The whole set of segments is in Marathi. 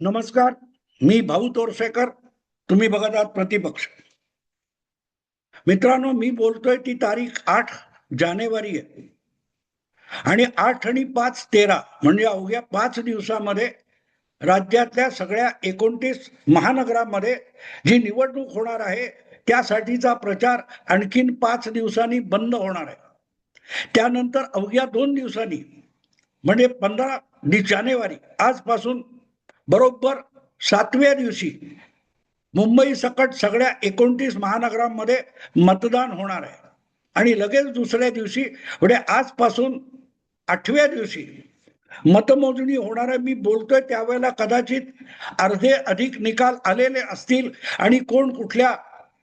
नमस्कार. मी भाऊ तोरसेकर. तुम्ही बघत आहात प्रतिपक्ष. मित्रांनो, मी बोलतोय ती तारीख 8 जानेवारी आहे आणि 8 आणि 5 13 म्हणजे अवघ्या 5 दिवसामध्ये राज्यातल्या सगळ्या 29 महानगरांमध्ये जी निवडणूक होणार आहे त्यासाठीचा प्रचार आणखीन 5 दिवसांनी बंद होणार आहे. त्यानंतर अवघ्या 2 दिवसांनी म्हणजे 15 जानेवारी आजपासून बरोबर 7व्या दिवशी मुंबई सकट सगळ्या 29 महानगरांमध्ये मतदान होणार आहे आणि लगेच दुसऱ्या दिवशी म्हणजे आजपासून 8व्या दिवशी मतमोजणी होणार आहे. मी बोलतोय त्यावेळेला कदाचित अर्धे अधिक निकाल आलेले असतील आणि कोण कुठल्या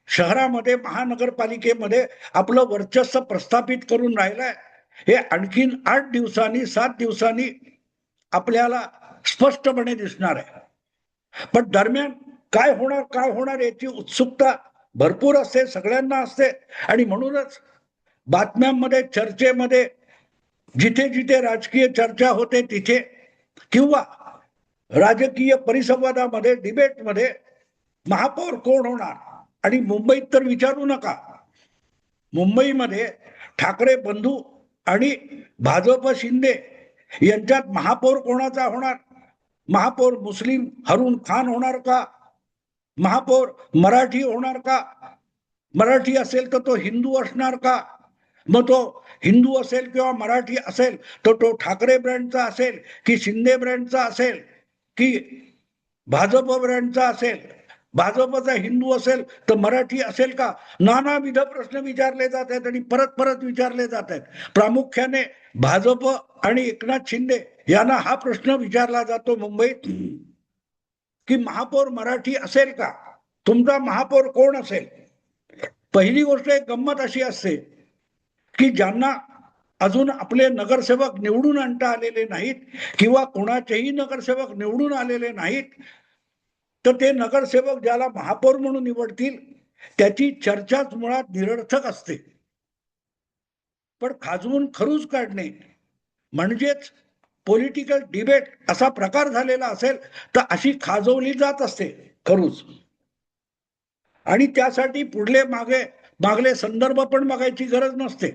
शहरामध्ये महानगरपालिकेमध्ये आपलं वर्चस्व प्रस्थापित करून राहिलंय हे आणखीन 8 दिवसांनी 7 दिवसांनी आपल्याला स्पष्टपणे दिसणार आहे. पण दरम्यान काय होणार याची उत्सुकता भरपूर असते, सगळ्यांना असते आणि म्हणूनच बातम्यांमध्ये चर्चेमध्ये जिथे जिथे राजकीय चर्चा होते तिथे किंवा राजकीय परिसंवादामध्ये डिबेटमध्ये महापौर कोण होणार आणि मुंबईत तर विचारू नका. मुंबईमध्ये ठाकरे बंधू आणि भाजप शिंदे यांच्यात महापौर कोणाचा होणार? महापौर मुस्लिम हरून खान होणार का? महापौर मराठी होणार का? मराठी असेल तर तो हिंदू असणार का? मग तो हिंदू असेल किंवा मराठी असेल तर तो ठाकरे ब्रँडचा असेल की शिंदे ब्रँडचा असेल की भाजप ब्रँडचा असेल? भाजपचा हिंदू असेल तर मराठी असेल का? नानाविध प्रश्न विचारले जात आहेत आणि परत परत विचारले जात आहेत. प्रामुख्याने भाजप आणि एकनाथ शिंदे यांना हा प्रश्न विचारला जातो मुंबईत की महापौर मराठी असेल का? तुमचा महापौर कोण असेल? पहिली गोष्ट एक गंमत अशी असते की ज्यांना अजून आपले नगरसेवक निवडून आणता आलेले नाहीत किंवा कोणाचेही नगरसेवक निवडून आलेले नाहीत तर ते नगरसेवक ज्याला महापौर म्हणून निवडतील त्याची चर्चाच मुळात निरर्थक असते. पण खाजवून खरूज काढणे म्हणजेच पॉलिटिकल डिबेट असा प्रकार झालेला असेल तर अशी खाजवली जात असते खरूज. आणि त्यासाठी पुढले मागले संदर्भ पण बघायची गरज नसते.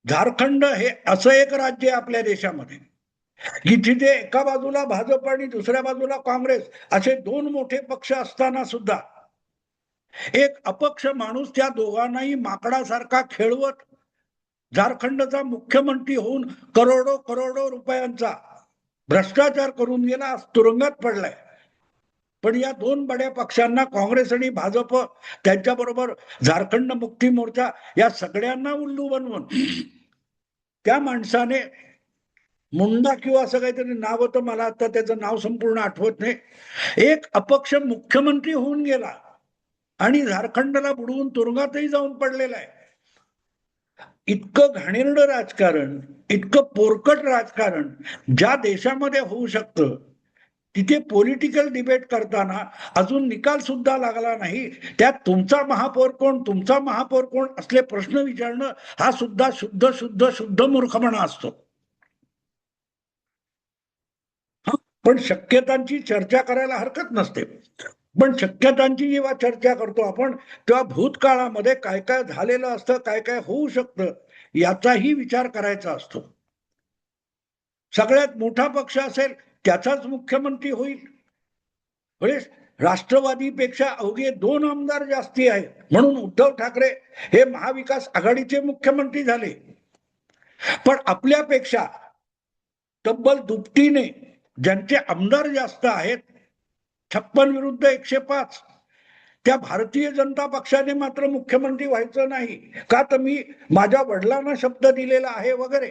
झारखंड हे असं एक राज्य आहे आपल्या देशामध्ये की जिथे एका बाजूला भाजप आणि दुसऱ्या बाजूला काँग्रेस असे दोन मोठे पक्ष असताना सुद्धा एक अपक्ष माणूस त्या दोघांनाही माकडासारखा खेळवत झारखंडचा मुख्यमंत्री होऊन करोडो करोडो रुपयांचा भ्रष्टाचार करून गेला, तुरुंगात पडलाय. पण या दोन बड्या पक्षांना काँग्रेस आणि भाजप त्यांच्याबरोबर झारखंड मुक्ती मोर्चा या सगळ्यांना उल्लू बनवून त्या माणसाने मुंडा किंवा असं काहीतरी नाव होतं, मला आता त्याचं नाव संपूर्ण आठवत नाही, एक अपक्ष मुख्यमंत्री होऊन गेला आणि झारखंडला बुडवून तुरुंगातही जाऊन पडलेला आहे. इतकं घाणेरडं राजकारण, इतकं पोरकट राजकारण ज्या देशामध्ये होऊ शकतं तिथे पॉलिटिकल डिबेट करताना अजून निकाल सुद्धा लागला नाही, त्यात तुमचा महापौर कोण, तुमचा महापौर कोण असले प्रश्न विचारणं हा सुद्धा शुद्ध शुद्ध शुद्ध मूर्खपणा असतो. पण शक्यतांची चर्चा करायला हरकत नसते. पण शक्यतांची जेव्हा चर्चा करतो आपण तेव्हा भूतकाळामध्ये काय काय झालेलं असतं, काय काय होऊ शकतं याचाही विचार करायचा असतो. सगळ्यात मोठा पक्ष असेल त्याचाच मुख्यमंत्री होईल. म्हणजे राष्ट्रवादीपेक्षा अवघे 2 आमदार जास्ती आहेत म्हणून उद्धव ठाकरे हे महाविकास आघाडीचे मुख्यमंत्री झाले. पण आपल्यापेक्षा तब्बल दुपटीने ज्यांचे आमदार जास्त आहेत 56 विरुद्ध 105 त्या भारतीय जनता पक्षाने मात्र मुख्यमंत्री व्हायचं नाही का तर मी माझ्या वडिलांना शब्द दिलेला आहे वगैरे.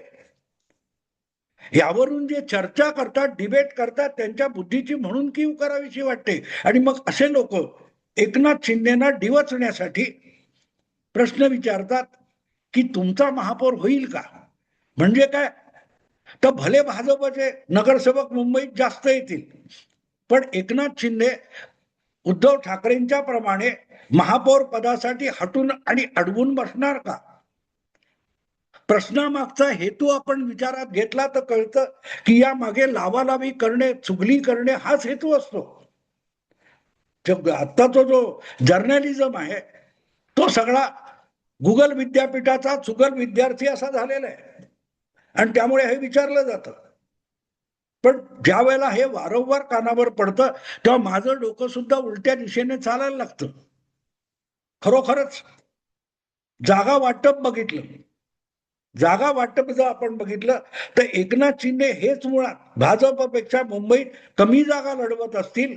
यावरून जे चर्चा करतात, डिबेट करतात त्यांच्या बुद्धीची म्हणून कीव करावीशी वाटते. आणि मग असे लोक एकनाथ शिंदेना डिवचण्यासाठी प्रश्न विचारतात की तुमचा महापौर होईल का? म्हणजे काय तर भले भाजपचे नगरसेवक मुंबईत जास्त येतील पण एकनाथ शिंदे उद्धव ठाकरेंच्या प्रमाणे महापौर पदासाठी हटून आणि अडवून बसणार का? प्रश्नामागचा हेतू आपण विचारात घेतला तर कळतं की या मागे लावालावी करणे, चुगली करणे हाच हेतू असतो. आत्ताचा जो जर्नलिझम आहे तो सगळा गुगल विद्यापीठाचा चुगल विद्यार्थी असा झालेला आहे आणि त्यामुळे हे विचारलं जातं. पण ज्या वेळेला हे वारंवार कानावर पडतं तेव्हा माझं डोकं सुद्धा उलट्या दिशेने चालायला लागतं. खरोखरच जागा वाटप बघितलं, जागा वाटप जर आपण बघितलं तर एकनाथ शिंदे हेच मुळात भाजपपेक्षा मुंबईत कमी जागा लढवत असतील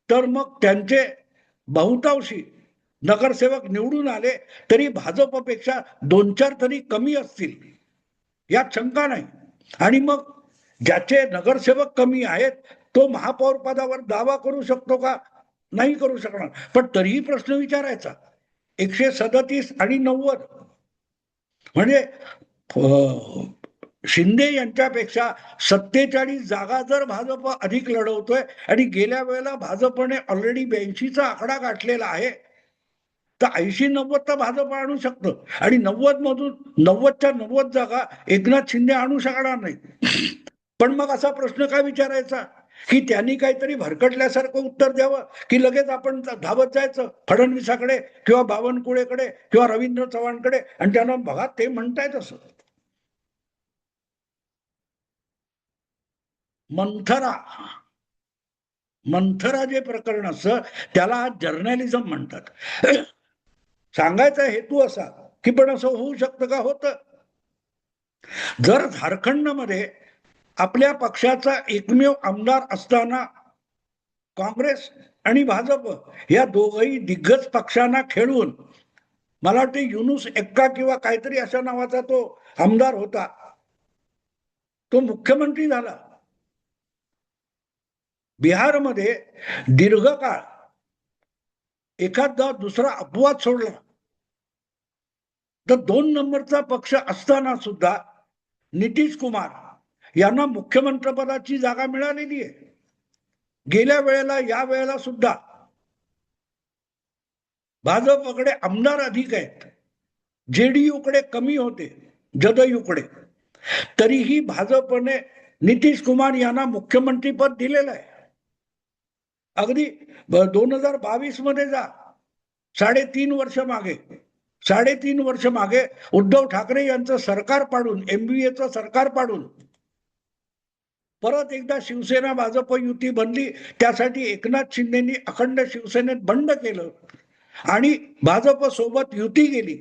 तर मग त्यांचे बहुतांशी नगरसेवक निवडून आले तरी भाजपपेक्षा 2-4 तरी कमी असतील यात शंका नाही. आणि मग ज्याचे नगरसेवक कमी आहेत तो महापौर पदावर दावा करू शकतो का? नाही करू शकणार. पण तरीही प्रश्न विचारायचा. 137 आणि 90 म्हणजे शिंदे यांच्यापेक्षा 47 जागा जर भाजप अधिक लढवतोय आणि गेल्या वेळेला भाजपने ऑलरेडी 82चा आकडा गाठलेला आहे तर 80-90 तर भाजप आणू शकतं आणि 90 मधून 90च्या 90 जागा एकनाथ शिंदे आणू शकणार नाही. पण मग असा प्रश्न काय विचारायचा की त्यांनी काहीतरी भरकटल्यासारखं उत्तर द्यावं की लगेच आपण धावत जायचं फडणवीसाकडे किंवा बावनकुळेकडे किंवा रवींद्र चव्हाणकडे आणि त्यांना बघा ते म्हणतायत असं. मंथरा मंथरा जे प्रकरण असतं त्याला जर्नलिझम म्हणतात. सांगायचा हेतू असा की पण असं होऊ शकतं का? होतं. जर झारखंडमध्ये आपल्या पक्षाचा एकमेव आमदार असताना काँग्रेस आणि भाजप या दोघही दिग्गज पक्षांना खेळून मला वाटते युनुस एक्का किंवा काहीतरी अशा नावाचा तो आमदार होता, तो मुख्यमंत्री झाला. बिहारमध्ये दीर्घकाळ एखादा दुसरा अपवाद सोडला तर 2 नंबरचा पक्ष असताना सुद्धा नितीश कुमार यांना मुख्यमंत्रीपदाची जागा मिळालेली आहे. गेल्या वेळेला या वेळेला सुद्धा भाजपकडे आमदार अधिक आहेत, जेडीयूकडे कमी होते, जदयूकडे. तरीही भाजपने नितीश कुमार यांना मुख्यमंत्री पद दिलेलं आहे. अगदी 2022 मध्ये जा, 3.5 वर्ष मागे, 3.5 वर्ष मागे उद्धव ठाकरे यांचं सरकार पाडून, एमबीएचं सरकार पाडून परत एकदा शिवसेना भाजप युती बनली. त्यासाठी एकनाथ शिंदेनी अखंड शिवसेनेत बंड केलं आणि भाजप सोबत युती गेली.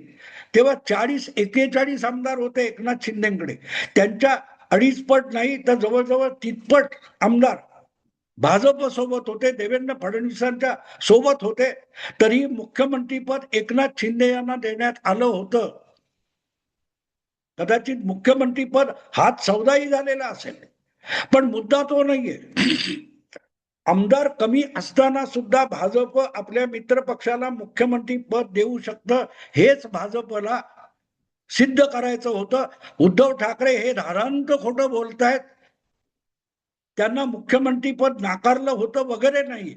तेव्हा 40-41 आमदार होते एकनाथ शिंदेकडे. त्यांच्या 2.5 पट नाही तर जवळजवळ 3 आमदार भाजप सोबत होते, देवेंद्र फडणवीसांच्या सोबत होते. तरी मुख्यमंत्रीपद एकनाथ शिंदे यांना देण्यात आलं होतं. कदाचित मुख्यमंत्रीपद हात सौदाही झालेला असेल, पण मुद्दा तो नाहीये. आमदार कमी असताना सुद्धा भाजप आपल्या मित्र पक्षाला मुख्यमंत्री पद देऊ शकतं हेच भाजपला सिद्ध करायचं होतं. उद्धव ठाकरे हे धारांत खोटं बोलतायत, त्यांना मुख्यमंत्री पद नाकारलं होतं वगैरे नाही.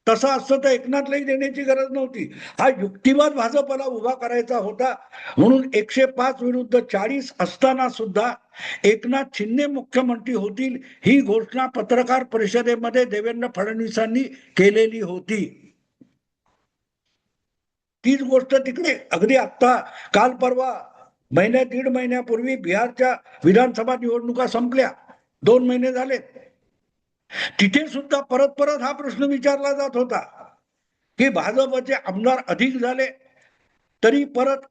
तसं असतं तर एकनाथलाही देण्याची गरज नव्हती. हा युक्तिवाद भाजपला उभा करायचा होता. म्हणून 105 विरुद्ध 40 असताना सुद्धा एकनाथ शिंदे मुख्यमंत्री होतील ही घोषणा पत्रकार परिषदेमध्ये देवेंद्र फडणवीसांनी केलेली होती. तीच गोष्ट तिकडे अगदी आता काल परवा 1.5 महिन्यापूर्वी बिहारच्या विधानसभा निवडणुका संपल्या, 2 महिने झालेत. तिथे सुद्धा परत परत हा प्रश्न विचारला जात होता की भाजपचे आमदार अधिक झाले तरी परत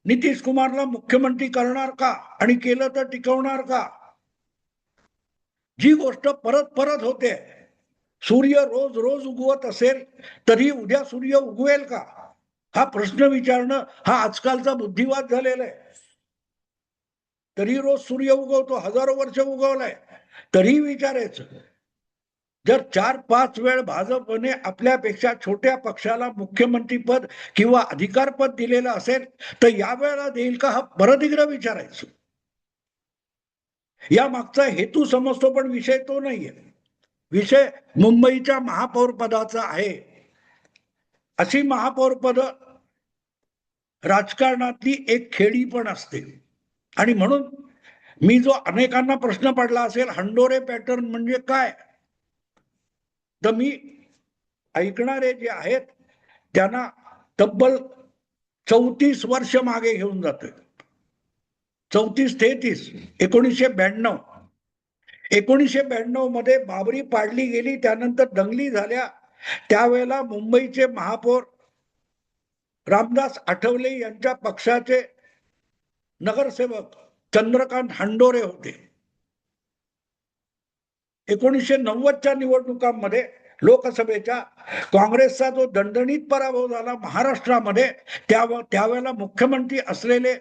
नितीश कुमारला मुख्यमंत्री करणार का आणि केलं तर टिकवणार का? जी गोष्ट परत परत होते, सूर्य रोज रोज उगवत असेल तरी उद्या सूर्य उगवेल का हा प्रश्न विचारणं हा आजकालचा बुद्धिवाद झालेला आहे. तरी रोज सूर्य उगवतो, हजारो वर्ष उगवलाय, तरी विचारायचं. जर 4-5 वेळ भाजपने आपल्यापेक्षा छोट्या पक्षाला मुख्यमंत्रीपद किंवा अधिकारपद दिलेलं असेल तर यावेळेला देईल का हा परत एकदा विचारायचं. या मागचा हेतू समजतो पण विषय तो नाहीये. विषय मुंबईच्या महापौर पदाचा आहे. अशी महापौर पद राजकारणातली एक खेळी पण असते. आणि म्हणून मी जो अनेकांना प्रश्न पडला असेल हंडोरे पॅटर्न म्हणजे काय, तर मी ऐकणारे जे आहेत त्यांना तब्बल 34 वर्ष मागे घेऊन जातोय. 34-33 1992. 1992 मध्ये बाबरी पाडली गेली, त्यानंतर दंगली झाल्या. त्यावेळेला मुंबईचे महापौर रामदास आठवले यांच्या पक्षाचे नगरसेवक चंद्रकांत हंडोरे होते. 1990च्या निवडणुकांमध्ये लोकसभेच्या काँग्रेसचा जो दणदणीत पराभव झाला महाराष्ट्रामध्ये, त्यावेळेला मुख्यमंत्री असलेले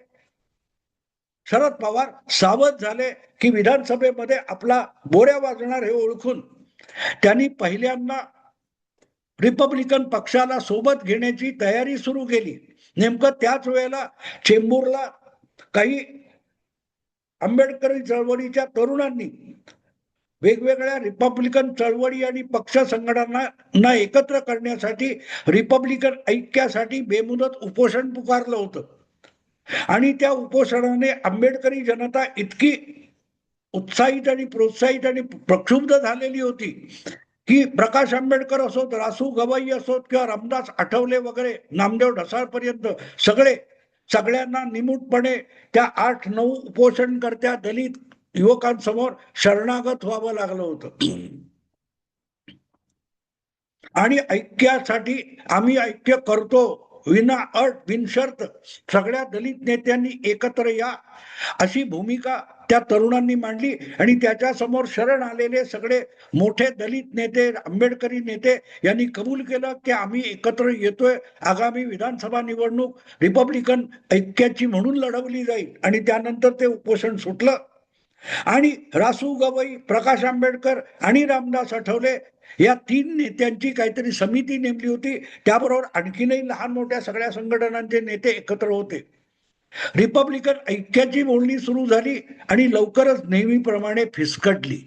शरद पवार सावध झाले की विधानसभेमध्ये आपला बोऱ्या वाजणार हे ओळखून त्यांनी पहिल्यांदा रिपब्लिकन पक्षाला सोबत घेण्याची तयारी सुरू केली. नेमकं त्याच वेळेला चेंबूरला काही आंबेडकरी चळवळीच्या तरुणांनी वेगवेगळ्या रिपब्लिकन चळवळी आणि पक्ष संघटनांना एकत्र करण्यासाठी रिपब्लिकन ऐक्यासाठी बेमुदत उपोषण पुकारलं होतं. आणि त्या उपोषणाने आंबेडकरी जनता इतकी उत्साहित आणि प्रोत्साहित आणि प्रक्षुब्ध झालेली होती की प्रकाश आंबेडकर असोत, रासू गवई असोत किंवा रामदास आठवले वगैरे नामदेव ढसाळपर्यंत सगळ्यांना निमूटपणे त्या 8-9 उपोषणकर्त्या दलित युवकांसमोर शरणागत व्हावं लागलं होतं. आणि ऐक्यासाठी आम्ही ऐक्य करतो, विना अट बिनशर्त सगळ्या दलित नेत्यांनी एकत्र या, अशी भूमिका त्या तरुणांनी मांडली. आणि त्याच्या समोर शरण आलेले सगळे मोठे दलित नेते, आंबेडकरी नेते यांनी कबूल केलं की आम्ही एकत्र येतोय. आगामी विधानसभा निवडणूक रिपब्लिकन ऐक्याची म्हणून लढवली जाईल. आणि त्यानंतर ते उपोषण सुटलं. आणि रासू गवई, प्रकाश आंबेडकर आणि रामदास आठवले या 3 नेत्यांची काहीतरी समिती नेमली होती. त्याबरोबर आणखीनही लहान मोठ्या सगळ्या संघटनांचे नेते एकत्र होते. रिपब्लिकन ऐक्याची बोलणी सुरू झाली आणि लवकरच नेहमीप्रमाणे फिसकटली.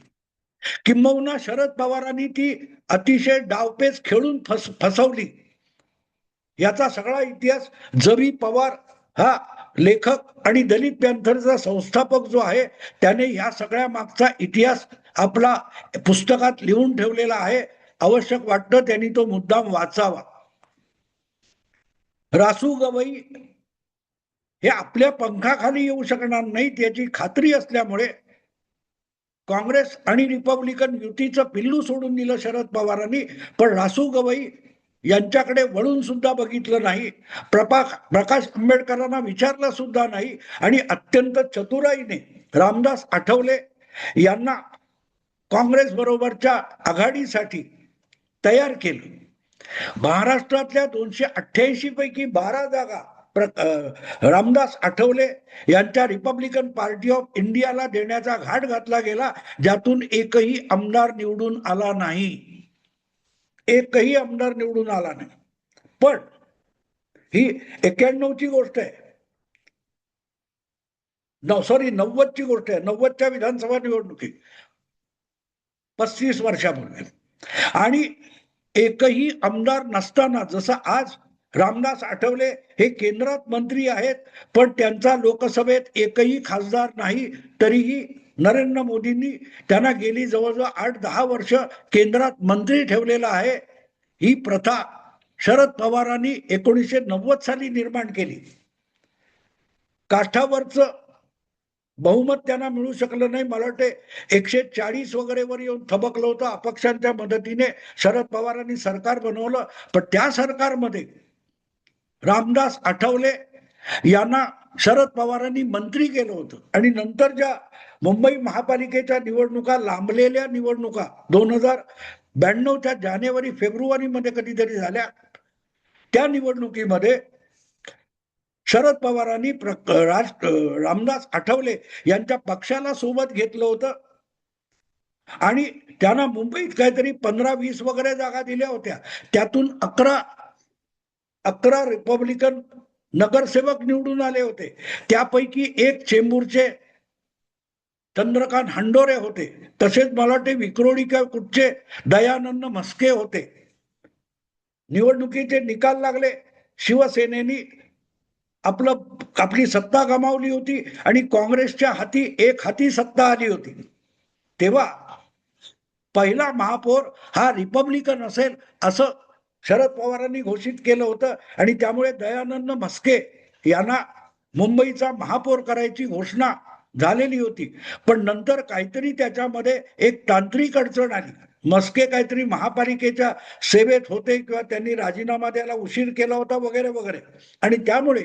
किंबहुना शरद पवारांनी ती अतिशय डावपेच खेळून फसवली. याचा सगळा इतिहास जबी पवार हा लेखक आणि दलित पॅंथरचा संस्थापक जो आहे त्याने या सगळ्या मागचा इतिहास आपला पुस्तकात लिहून ठेवलेला आहे. आवश्यक वाटतं त्यांनी तो मुद्दाम वाचावा. रासू गवई हे आपल्या पंखाखाली येऊ शकणार नाहीत याची खात्री असल्यामुळे काँग्रेस आणि रिपब्लिकन युतीचं पिल्लू सोडून दिलं शरद पवारांनी. पण रासू गवई यांच्याकडे वळून सुद्धा बघितलं नाही, प्रकाश आंबेडकरांना विचारलं सुद्धा नाही. आणि अत्यंत चतुराईने रामदास आठवले यांना काँग्रेस बरोबरच्या आघाडीसाठी तयार केलं. महाराष्ट्रातल्या 288 पैकी 12 जागा रामदास आठवले यांच्या रिपब्लिकन पार्टी ऑफ इंडियाला देण्याचा घाट घातला गेला, ज्यातून एकही आमदार निवडून आला नाही. एकही आमदार निवडून आला नाही. पण ही 91ची गोष्ट आहे, 90ची गोष्ट आहे. 90च्या विधानसभा निवडणुकीत 35 वर्षापूर्वी. आणि एकही आमदार नसताना, जसं आज रामदास आठवले हे केंद्रात मंत्री आहेत पण त्यांचा लोकसभेत एकही खासदार नाही, तरीही नरेंद्र मोदींनी त्यांना गेली जवळजवळ 8-10 वर्ष केंद्रात मंत्री ठेवलेला आहे. ही प्रथा शरद पवारांनी 1990 साली निर्माण केली. काठावरचं बहुमत त्यांना मिळू शकलं नाही. मला वाटते 140 वगैरे वर येऊन थबकलं होतं. अपक्षांच्या मदतीने शरद पवारांनी सरकार बनवलं. पण त्या सरकारमध्ये रामदास आठवले यांना शरद पवारांनी मंत्री केलं होतं. आणि नंतर ज्या मुंबई महापालिकेच्या निवडणुका, लांबलेल्या निवडणुका 2092च्या जानेवारी फेब्रुवारी मध्ये कधीतरी झाल्या, त्या निवडणुकीमध्ये शरद पवारांनी रामदास आठवले यांच्या पक्षाला सोबत घेतलं होतं. आणि त्यांना मुंबईत काहीतरी 15-20 वगैरे जागा दिल्या होत्या. त्यातून 11 रिपब्लिकन नगरसेवक निवडून आले होते. त्यापैकी एक चेंबूरचे चंद्रकांत हंडोरे होते. तसेच मला वाटते विक्रोळी का कुठचे दयानंद म्हस्के होते. निवडणुकीचे निकाल लागले. शिवसेनेनी आपली सत्ता गमावली होती आणि काँग्रेसच्या एक हाती सत्ता आली होती, तेव्हा पहिला महापौर हा रिपब्लिकन असेल असं शरद पवारांनी घोषित केलं होतं आणि त्यामुळे दयानंद म्हस्के यांना मुंबईचा महापौर करायची घोषणा झालेली होती. पण नंतर काहीतरी त्याच्यामध्ये एक तांत्रिक अडचण आली. म्हस्के काहीतरी महापालिकेच्या सेवेत होते किंवा त्यांनी राजीनामा द्यायला उशीर केला होता वगैरे वगैरे, आणि त्यामुळे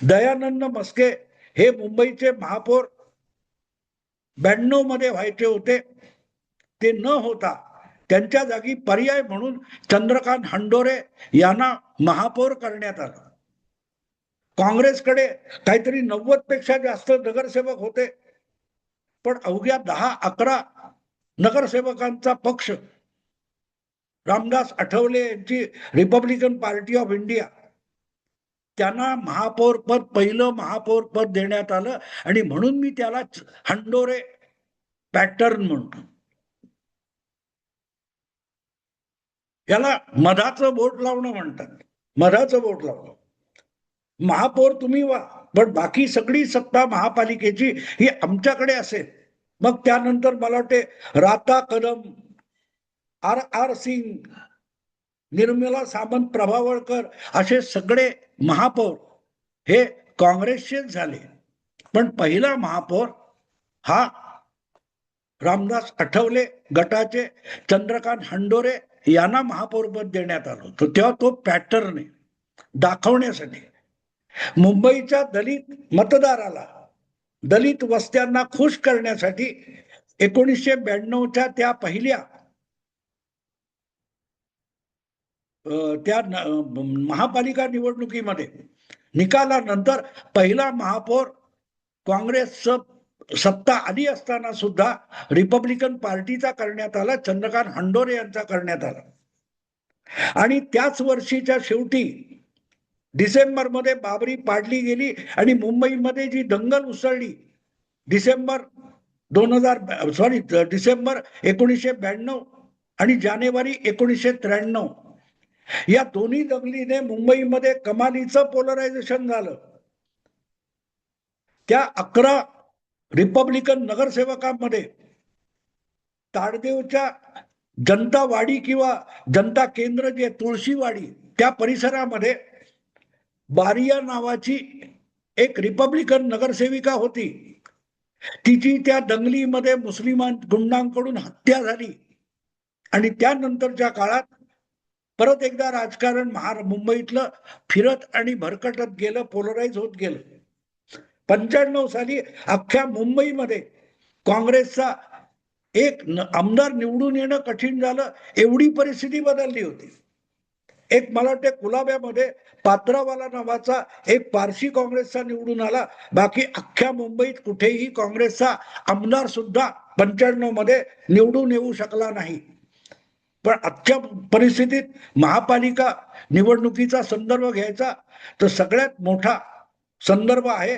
दयानंद म्हस्के हे मुंबईचे महापौर 92 मध्ये व्हायचे होते. ते न होता त्यांच्या जागी पर्याय म्हणून चंद्रकांत हंडोरे यांना महापौर करण्यात आलं. काँग्रेसकडे काहीतरी 90 पेक्षा जास्त नगरसेवक होते, पण अवघ्या 10-11 नगरसेवकांचा पक्ष रामदास आठवले यांची रिपब्लिकन पार्टी ऑफ इंडिया, त्यांना महापौर पद, पहिलं महापौर पद देण्यात आलं आणि म्हणून मी त्याला हंडोरे पॅटर्न म्हणतो. याला मधाचं बोट लावणं म्हणतात. मधाचं बोट लावणं. महापौर तुम्ही व्हा, पण बाकी सगळी सत्ता महापालिकेची ही आमच्याकडे असेल. मग त्यानंतर मला वाटते राता कदम, R सिंग, निर्मला सामंत, प्रभावळकर असे सगळे महापौर हे काँग्रेसचेच झाले. पण पहिला महापौर हा रामदास आठवले गटाचे चंद्रकांत हंडोरे यांना महापौरपद देण्यात आलं होतं. तेव्हा तो पॅटर्न आहे दाखवण्यासाठी. मुंबईच्या दलित मतदाराला, दलित वस्त्यांना खुश करण्यासाठी 1992च्या त्या पहिल्या त्या महापालिका निवडणुकीमध्ये निकालानंतर पहिला महापौर काँग्रेसचं सत्ता आली असताना सुद्धा रिपब्लिकन पार्टीचा करण्यात आला, चंद्रकांत हंडोरे यांचा करण्यात आला. आणि त्याच वर्षीच्या शेवटी डिसेंबरमध्ये बाबरी पाडली गेली आणि मुंबईमध्ये जी दंगल उसळली डिसेंबर 1992 आणि जानेवारी 1993, या दोन्ही दंगलीने मुंबईमध्ये कमालीचं पोलरायझेशन झालं. त्या 11 रिपब्लिकन नगरसेवकांमध्ये ताडदेवच्या जनतावाडी किंवा जनता केंद्र जे तुळशीवाडी त्या परिसरामध्ये बारिया नावाची एक रिपब्लिकन नगरसेविका होती. तिची त्या दंगलीमध्ये मुस्लिम गुंडांकडून हत्या झाली आणि त्यानंतरच्या काळात परत एकदा राजकारण मुंबईतलं फिरत आणि भरकटत गेलं, पोलराइज होत गेलं. 95 साली अख्ख्या मुंबईमध्ये काँग्रेसचा एक आमदार निवडून येणं कठीण झालं, एवढी परिस्थिती बदलली होती. एक मला वाटते कुलाब्यामध्ये पात्रावाला नावाचा एक पारशी काँग्रेसचा निवडून आला, बाकी अख्ख्या मुंबईत कुठेही काँग्रेसचा आमदार सुद्धा 95 मध्ये निवडून येऊ शकला नाही. पण आजच्या परिस्थितीत महापालिका निवडणुकीचा संदर्भ घ्यायचा तर सगळ्यात मोठा संदर्भ आहे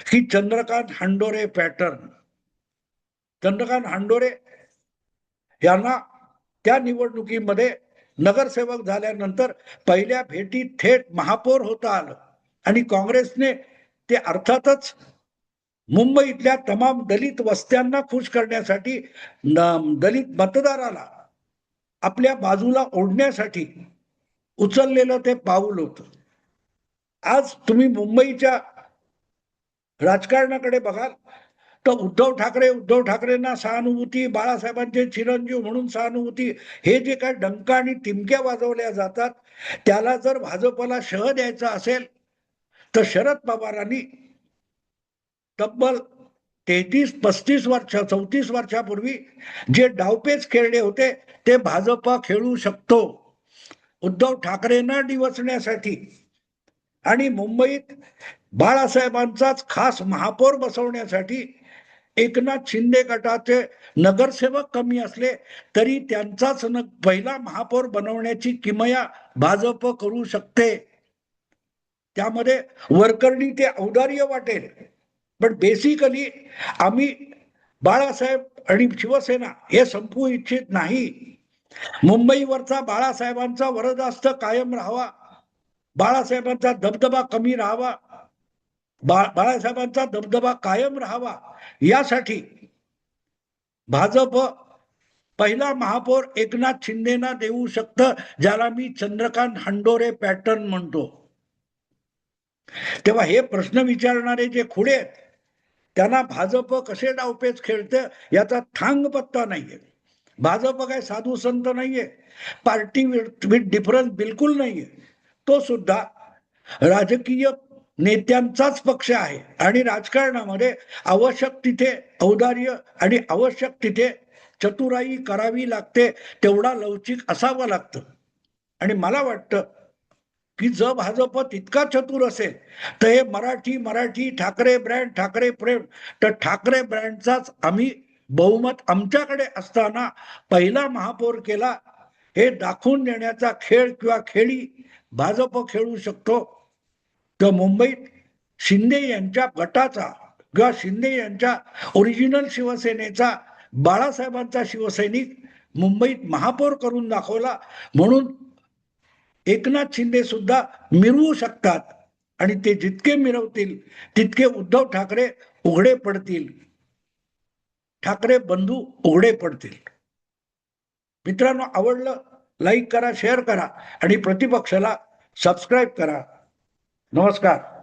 की चंद्रकांत हंडोरे पॅटर्न. चंद्रकांत हंडोरे यांना त्या निवडणुकीमध्ये नगरसेवक झाल्यानंतर पहिल्या भेटीत थेट महापौर होता आलं आणि काँग्रेसने ते अर्थातच मुंबईतल्या तमाम दलित वस्त्यांना खुश करण्यासाठी, दलित मतदाराला आपल्या बाजूला ओढण्यासाठी उचललेलं ते पाऊल होतं. आज तुम्ही मुंबईच्या राजकारणाकडे बघाल तर उद्धव ठाकरेंना सहानुभूती, बाळासाहेबांचे चिरंजीव म्हणून सहानुभूती, हे जे काय डंका आणि टिमक्या वाजवल्या जातात, त्याला जर भाजपला शह द्यायचा असेल तर शरद पवारांनी तब्बल 34 वर्षापूर्वी जे डावपेच खेळले होते ते भाजप खेळू शकतो. उद्धव ठाकरेंना डिवचण्यासाठी आणि मुंबईत बाळासाहेबांचाच खास महापौर बसवण्यासाठी एकनाथ शिंदे गटाचे नगरसेवक कमी असले तरी त्यांचाच पहिला महापौर बनवण्याची किमया भाजप करू शकते. त्यामध्ये वरकरणी ते औदार्य वाटेल, पण बेसिकली आम्ही बाळासाहेब आणि शिवसेना हे संपवू इच्छित नाही. मुंबईवरचा बाळासाहेबांचा वरदहस्त कायम राहावा, बाळासाहेबांचा दबदबा कमी राहावा, बाळासाहेबांचा दबदबा कायम राहावा यासाठी भाजप पहिला महापौर एकनाथ शिंदेना देऊ शकतं, ज्याला मी चंद्रकांत हंडोरे पॅटर्न म्हणतो. तेव्हा हे प्रश्न विचारणारे जे खुडे आहेत त्यांना भाजप कसे डावपेच खेळते याचा थांग पत्ता नाहीये. भाजप काय साधू संत नाहीये, पार्टी विथ डिफरन्स बिलकुल नाहीये. तो सुद्धा राजकीय नेत्यांचाच पक्ष आहे आणि राजकारणामध्ये आवश्यक तिथे औदार्य आणि आवश्यक तिथे चतुराई करावी लागते, तेवढा लवचिक असावं लागतं. आणि मला वाटतं की जर भाजप तितका चतुर असेल तर हे मराठी मराठी ठाकरे ब्रँड ठाकरे प्रेम, तर ठाकरे ब्रँडचाच आम्ही बहुमत आमच्याकडे असताना पहिला महापौर केला हे दाखवून देण्याचा खेळ किंवा खेळी भाजप खेळू शकतो. तर मुंबईत शिंदे यांच्या गटाचा किंवा शिंदे यांच्या ओरिजिनल शिवसेनेचा बाळासाहेबांचा शिवसैनिक मुंबईत महापौर करून दाखवला, म्हणून एकनाथ शिंदे सुद्धा मिरवू शकतात आणि ते जितके मिरवतील तितके उद्धव ठाकरे उघडे पडतील, ठाकरे बंधू उघडे पडतील. मित्रांनो, आवडलं लाईक करा, शेअर करा आणि प्रतिपक्षाला सबस्क्राईब करा. नमस्कार.